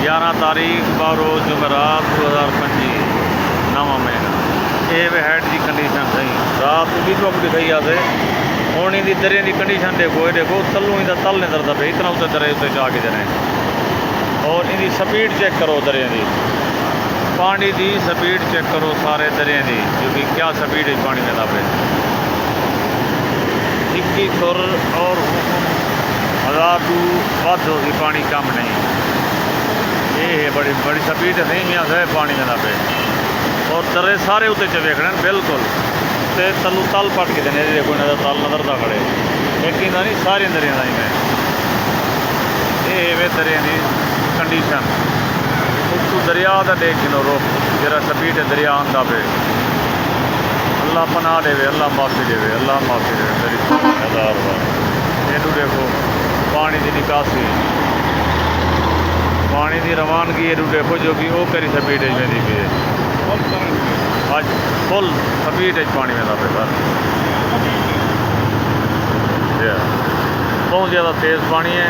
11 तारीख बारो जुमेरात 2025 नवा महीना। ये वे हेड की कंडीशन सही रात भी तो दिखाई आते हूँ इनकी दरिया की कंडीशन देखो, ये देखो तलू इनका तल नहीं दरता पे इतना उत्ते दरे उत्ते जा के देने। और इनकी स्पीड चेक करो दरिया की, पानी की स्पीड चेक करो सारे दरिया की, क्योंकि क्या स्पीड है पानी में पे 21 सुर और 1000 टू बद होगी, पानी कम नहीं। ये है बड़ी बड़ी स्पीड नहीं यहाँ से पानी में पे। और दरे सारे उत्ते च वेखने बिल्कुल ते तलू तल पट के देने, देखो इन्होंने तल नजरता खड़े एक नहीं सारे दरिया का ही मैं। ये वे दरिया की कंडीशन उत्तू दरिया का देख गिनो रुख जरा स्पीड दरिया आंदा पे। अल्लाह पनाह देवे, अल्लाह माफ़ी देवे, अल्लाह माफ़ी देवे मेरी 1000 बार। ये देखो पानी की निकासी, पानी की रवानगी, ये देखो जो कि वो करी स्पीड में दी पे आज फुल स्पीड पानी में पे सर। बहुत ज़्यादा तेज़ पानी है।